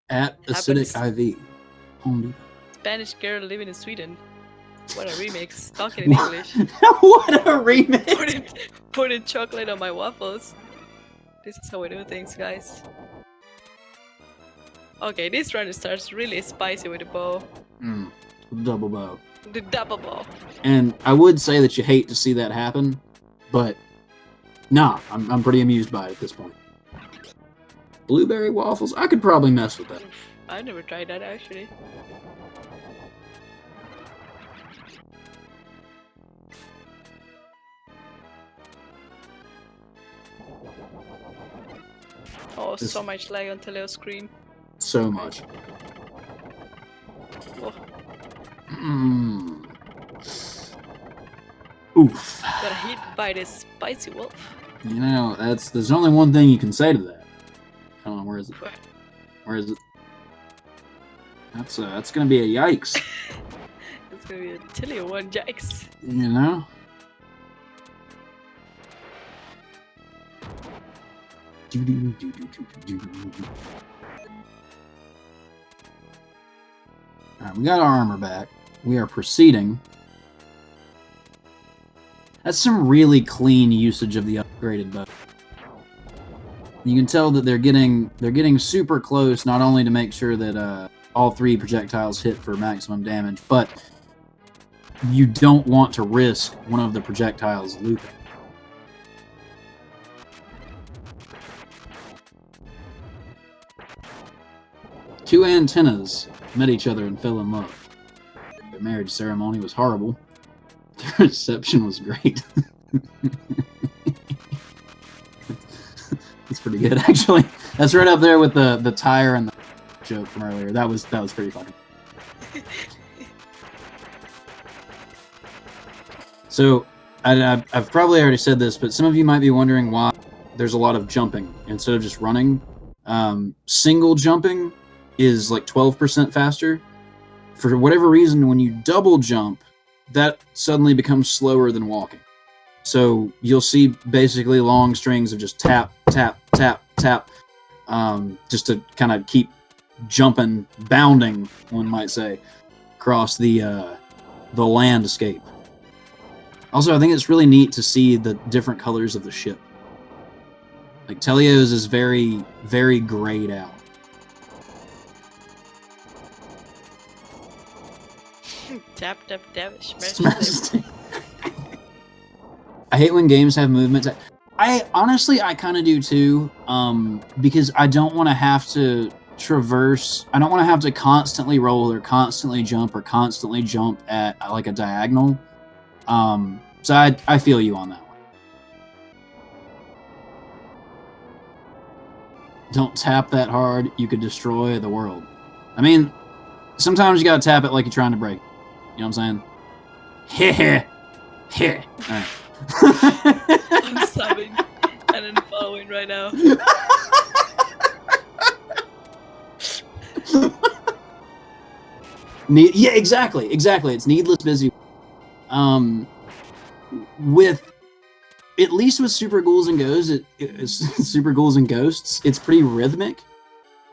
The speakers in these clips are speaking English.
At Acidic IV. Home Depot. Spanish girl living in Sweden. What a remix. Talking in English. What a remix! Putting chocolate on my waffles. This is how we do things, guys. Okay, this run starts really spicy with the bow. Double bow. The double bow. And I would say that you hate to see that happen, but nah, I'm pretty amused by it at this point. Blueberry waffles? I could probably mess with that. I never tried that actually. Oh, so much lag on Teleo's screen. So much. Oh. Oof. Got hit by this spicy wolf. You know, there's only one thing you can say to that. Hold on, where is it? Where is it? That's gonna be a yikes. It's gonna be a Teleo one, yikes. You know? Alright, we got our armor back. We are proceeding. That's some really clean usage of the upgraded bow. You can tell that they're getting super close, not only to make sure that all 3 projectiles hit for maximum damage, but you don't want to risk one of the projectiles looping. Two antennas met each other and fell in love. Their marriage ceremony was horrible. Their reception was great. That's pretty good, actually. That's right up there with the tire and the joke from earlier. That was pretty funny. So, I've probably already said this, but some of you might be wondering why there's a lot of jumping instead of just running. Single jumping is like 12% faster. For whatever reason, when you double jump, that suddenly becomes slower than walking. So you'll see basically long strings of just tap, tap, tap, tap, just to kind of keep jumping, bounding, one might say, across the landscape. Also, I think it's really neat to see the different colors of the ship. Like, Teleo's is very, very grayed out. Tap, tap, tap, smash. I hate when games have movements. I kind of do too, because I don't want to have to traverse. I don't want to have to constantly roll or constantly jump at like a diagonal. So I feel you on that one. Don't tap that hard. You could destroy the world. I mean, sometimes you gotta tap it like you're trying to break it. You know what I'm saying? Heh heh. Alright. I'm subbing and then following right now. Yeah, exactly. It's needless busy. With at least with Super Ghouls and Ghosts, Super Ghouls and Ghosts, it's pretty rhythmic.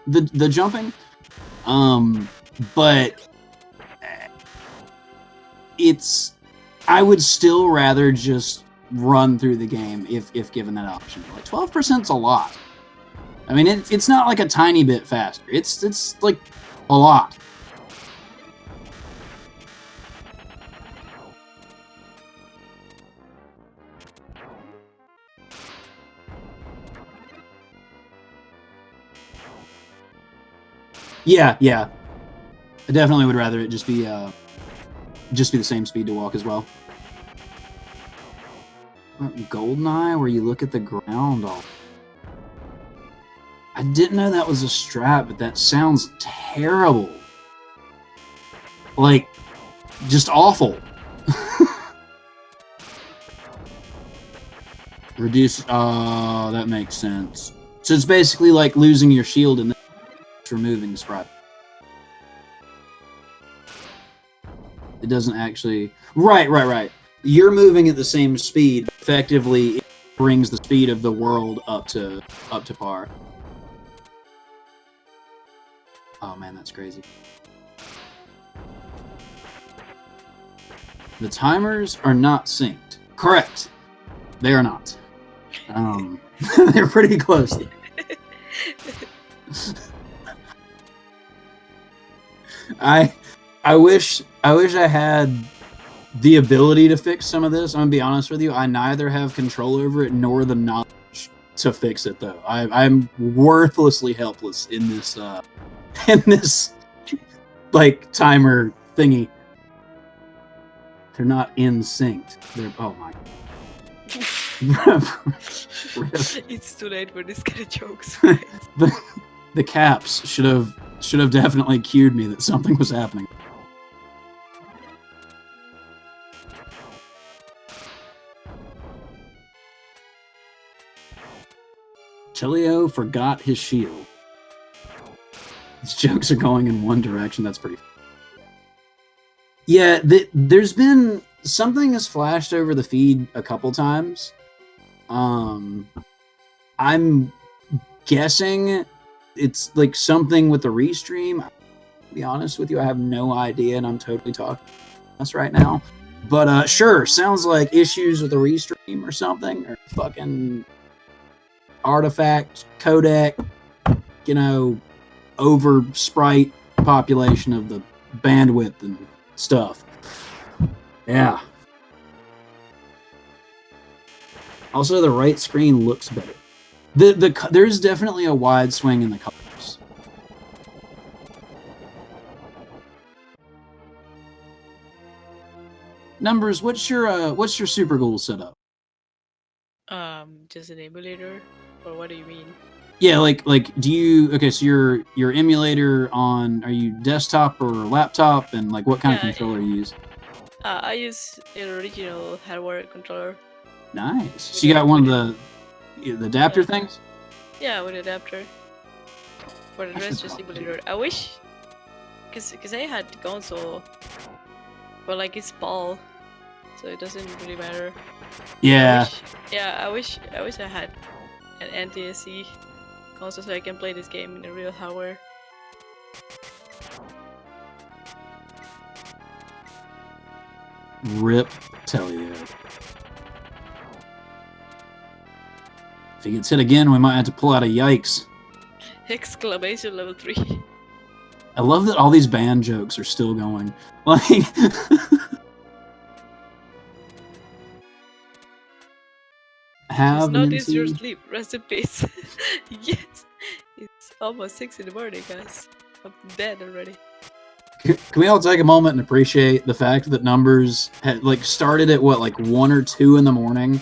The jumping, but I would still rather just run through the game if given that option. Like 12%'s a lot. I mean, it's not like a tiny bit faster. It's like a lot. Yeah. I definitely would rather it just be the same speed to walk as well. GoldenEye, where you look at the ground all. I didn't know that was a strat, but that sounds terrible. Like, just awful. Reduce, that makes sense. So it's basically like losing your shield and then removing the sprite. It doesn't actually... Right. You're moving at the same speed. Effectively, it brings the speed of the world up to par. Oh man, that's crazy. The timers are not synced. Correct. They are not. They're pretty close. I wish I had the ability to fix some of this. I'm gonna be honest with you. I neither have control over it nor the knowledge to fix it, though. I'm worthlessly helpless in this like timer thingy. They're not in synced. They're oh my. It's too late for this kind of jokes. the caps should have definitely cued me that something was happening. Teleo forgot his shield. These jokes are going in one direction. That's pretty. Yeah, there's been something has flashed over the feed a couple times. I'm guessing it's like something with the restream. To be honest with you, I have no idea, and I'm totally talking us right now. But sure, sounds like issues with the restream or something, or fucking artifact codec, you know, over sprite population of the bandwidth and stuff. Yeah. Also, the right screen looks better. There's definitely a wide swing in the colors. Numbers, what's your Super Ghoul setup? Just an emulator, or what do you mean? Yeah, like do you okay? So your emulator on are you desktop or laptop, and like what kind of controller you use? I use an original hardware controller. Nice. So you got one of the adapter things? Yeah, with adapter. For the rest, just emulator. I wish, cause I had the console, but like it's ball, so it doesn't really matter. Yeah. I wish I had an NTSC console so I can play this game in the real hardware. Rip Teleo. If he gets hit again, we might have to pull out a yikes. Exclamation level 3. I love that all these band jokes are still going. Like It's not is your sleep. Rest in peace. Yes. It's almost 6 in the morning, guys. I'm dead already. Can we all take a moment and appreciate the fact that Numbers had like started at what, like 1 or 2 in the morning?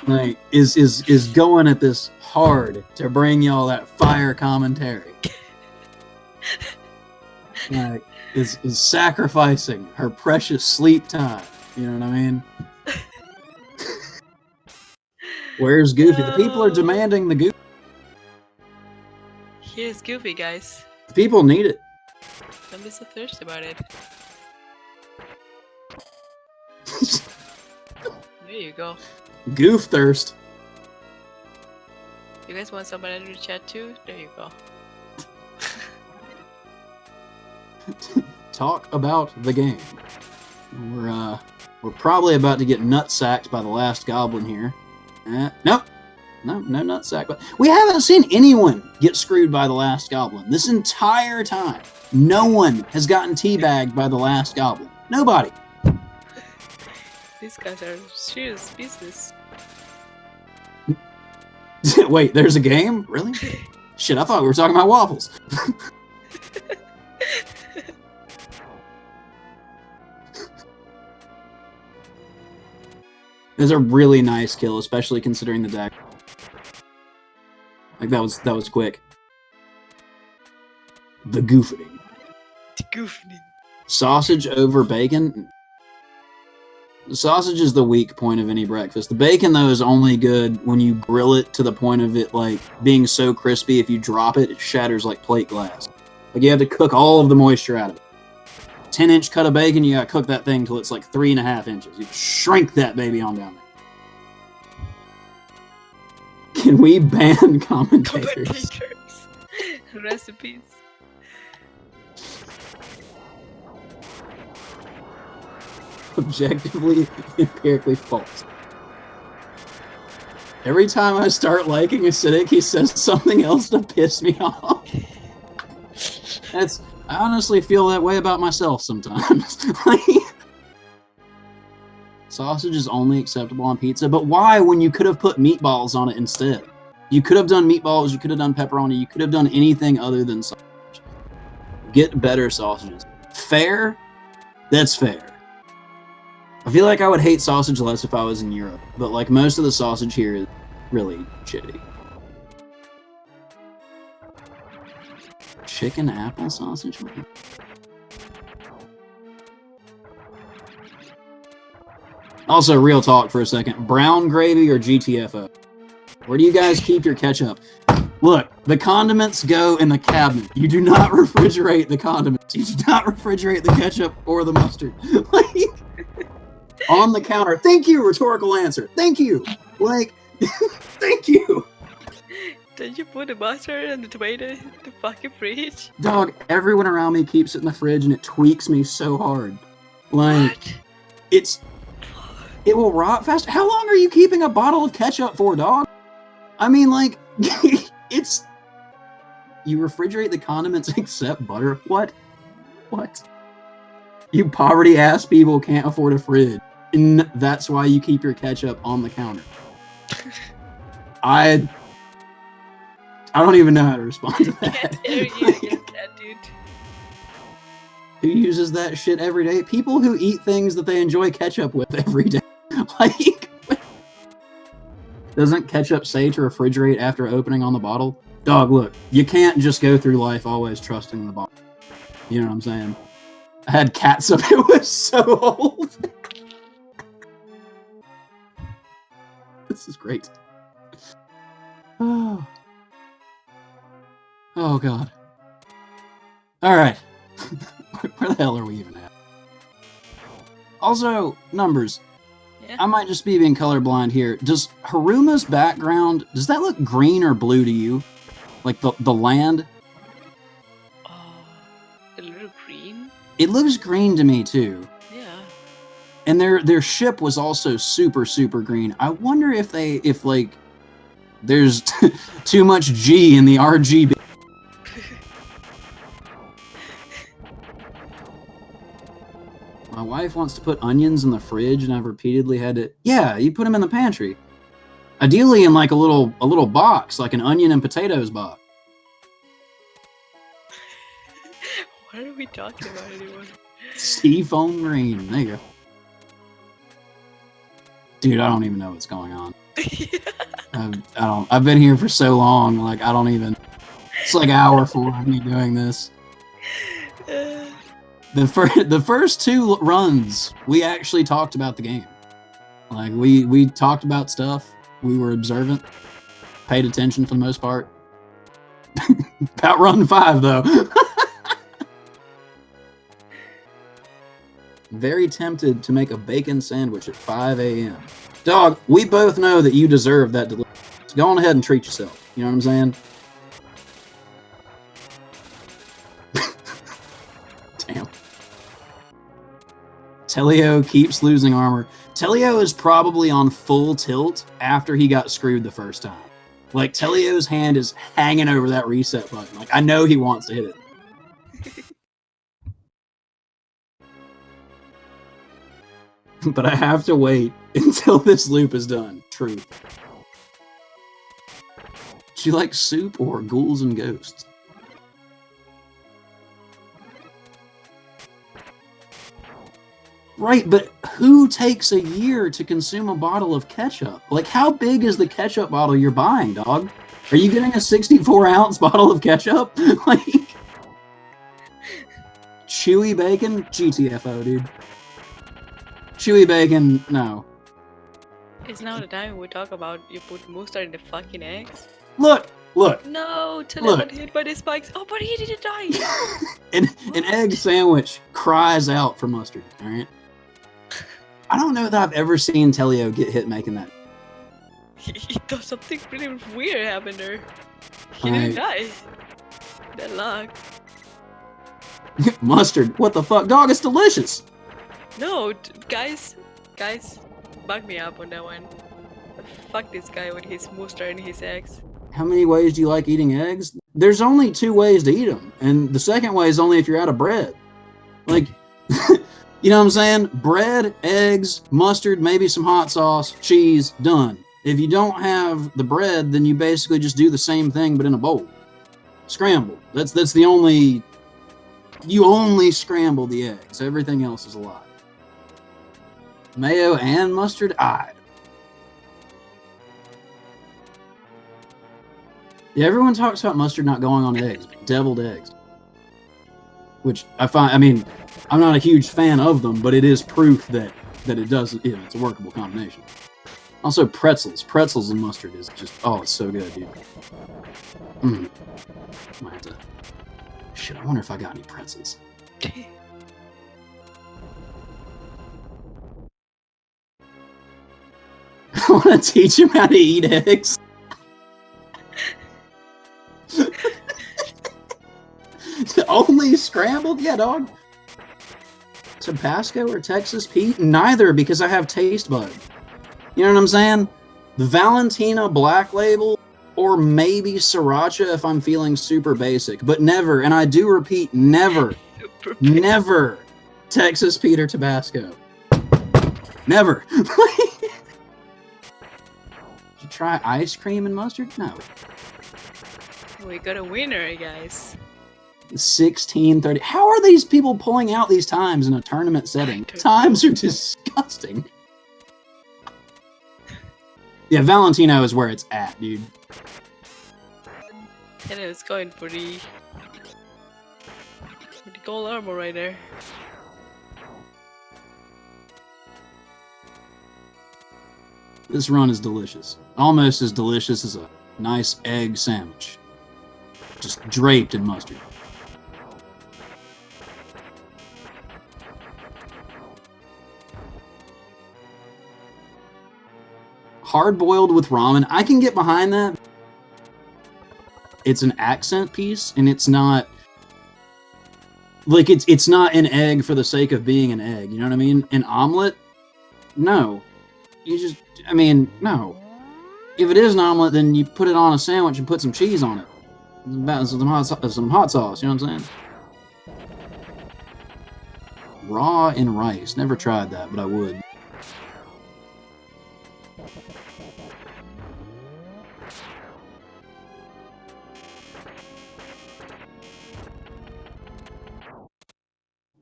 Like is going at this hard to bring y'all that fire commentary. Like is sacrificing her precious sleep time. You know what I mean? Where's Goofy? The people are demanding the Goofy. Here's Goofy, guys. The people need it. Don't be so thirsty about it. There you go. Goof thirst. You guys want somebody in the chat too? There you go. Talk about the game. We're probably about to get nut sacked by the last goblin here. Nope. No nut sack. But we haven't seen anyone get screwed by the last goblin this entire time. No one has gotten teabagged by the last goblin. Nobody. These guys are serious business. Wait, there's a game? Really? Shit, I thought we were talking about waffles. That's a really nice kill, especially considering the deck. Like that was quick. The goofening. The goofening. Sausage over bacon. The sausage is the weak point of any breakfast. The bacon, though, is only good when you grill it to the point of it like being so crispy. If you drop it, it shatters like plate glass. Like you have to cook all of the moisture out of it. 10-inch cut of bacon, you gotta cook that thing till it's like 3.5 inches. You shrink that baby on down there. Can we ban commentators? Recipes. objectively, empirically false. Every time I start liking acidic, he says something else to piss me off. I honestly feel that way about myself sometimes. Like, sausage is only acceptable on pizza, but why when you could have put meatballs on it instead? You could have done meatballs, you could have done pepperoni, you could have done anything other than sausage. Get better sausages. Fair? That's fair. I feel like I would hate sausage less if I was in Europe, but like most of the sausage here is really shitty. Chicken apple sausage? Also, real talk for a second. Brown gravy or GTFO? Where do you guys keep your ketchup? Look, the condiments go in the cabinet. You do not refrigerate the condiments. You do not refrigerate the ketchup or the mustard. Like, on the counter. Thank you, rhetorical answer. Thank you. Like, thank you. Did you put the mustard and the tomato in the fucking fridge? Dog, everyone around me keeps it in the fridge and it tweaks me so hard. Like, What? It will rot fast. How long are you keeping a bottle of ketchup for, dog? I mean, like, you refrigerate the condiments except butter? What? What? You poverty-ass people can't afford a fridge. And that's why you keep your ketchup on the counter. I don't even know how to respond to that. Can't dare you, you cat dude. Who uses that shit every day? People who eat things that they enjoy ketchup with every day. Like, doesn't ketchup say to refrigerate after opening on the bottle? Dog, look, you can't just go through life always trusting the bottle. You know what I'm saying? I had catsup, it was so old. This is great. Oh. Oh, God. Alright. Where the hell are we even at? Also, numbers. Yeah. I might just be being colorblind here. Does Haruma's background, does that look green or blue to you? Like the land? Oh, a little green? It looks green to me too. Yeah. And their ship was also super, super green. I wonder if like there's too much G in the RGB. My wife wants to put onions in the fridge, and I've repeatedly had to. Yeah, you put them in the pantry. Ideally, in like a little box, like an onion and potatoes box. What are we talking about anymore? Seafoam green. There you go. Dude, I don't even know what's going on. I've been here for so long. Like I don't even. It's like hour 4 of me doing this. The first 2 runs, we actually talked about the game. Like, we talked about stuff. We were observant. Paid attention for the most part. About run 5, though. Very tempted to make a bacon sandwich at 5 a.m. Dog, we both know that you deserve that delivery. So go on ahead and treat yourself. You know what I'm saying? Damn. Teleo keeps losing armor. Teleo is probably on full tilt after he got screwed the first time. Like, Teleo's hand is hanging over that reset button. Like, I know he wants to hit it. But I have to wait until this loop is done. Truth. Do you like soup or Ghouls N Ghosts? Right, but who takes a year to consume a bottle of ketchup? Like, how big is the ketchup bottle you're buying, dog? Are you getting a 64-ounce bottle of ketchup? Like, chewy bacon? GTFO, dude. Chewy bacon, no. It's now the time we talk about you put mustard in the fucking eggs. Look! No, Teleo got hit by the spikes. Oh, but he didn't die. An egg sandwich cries out for mustard, alright? I don't know that I've ever seen Teleo get hit making that. He thought something really weird happened there. He didn't die. That luck. Mustard, what the fuck? Dog, it's delicious! No, guys, back me up on that one. Fuck this guy with his mustard and his eggs. How many ways do you like eating eggs? There's only 2 ways to eat them, and the second way is only if you're out of bread. Like, you know what I'm saying? Bread, eggs, mustard, maybe some hot sauce, cheese, done. If you don't have the bread, then you basically just do the same thing but in a bowl. Scramble. That's the only. You only scramble the eggs. Everything else is a lie. Mayo and mustard? Yeah, everyone talks about mustard not going on eggs. Deviled eggs. Which I find, I mean, I'm not a huge fan of them, but it is proof that it does, it's a workable combination. Also, pretzels. Pretzels and mustard is just, oh, it's so good, dude. Might have to, shit, I wonder if I got any pretzels. I want to teach him how to eat eggs. Only scrambled? Yeah, dog. Tabasco or Texas Pete? Neither, because I have taste bud. You know what I'm saying? The Valentina Black Label, or maybe Sriracha if I'm feeling super basic, but never, and I do repeat, never, never Texas Pete or Tabasco. Never. Did you try ice cream and mustard? No. We got a winner, guys. 16:30. How are these people pulling out these times in a tournament setting? Times are disgusting. Yeah, Valentino is where it's at, dude. And it's going for the gold armor right there. This run is delicious. Almost as delicious as a nice egg sandwich. Just draped in mustard. Hard-boiled with ramen. I can get behind that. It's an accent piece, and it's not... Like, it's not an egg for the sake of being an egg. You know what I mean? An omelet? No. You just... I mean, no. If it is an omelet, then you put it on a sandwich and put some cheese on it. Some hot sauce, you know what I'm saying? Raw and rice. Never tried that, but I would.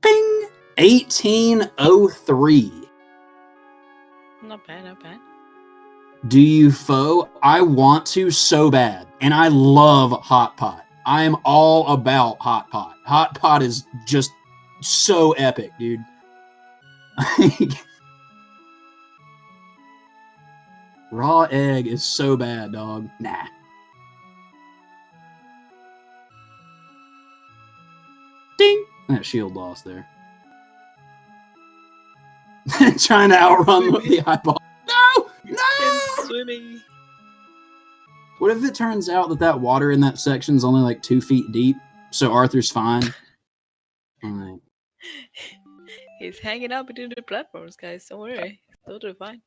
Bing! 1803. Not bad, not bad. Do you foe? I want to so bad. And I love hot pot. I am all about hot pot. Hot pot is just so epic, dude. Raw egg is so bad, dog. Nah. Ding! That shield lost there. Trying to outrun the eyeball. No! No! Swimming. What if it turns out that water in that section is only like 2 feet deep, so Arthur's fine? Alright. He's hanging out between the platforms, guys. Don't worry. Totally fine.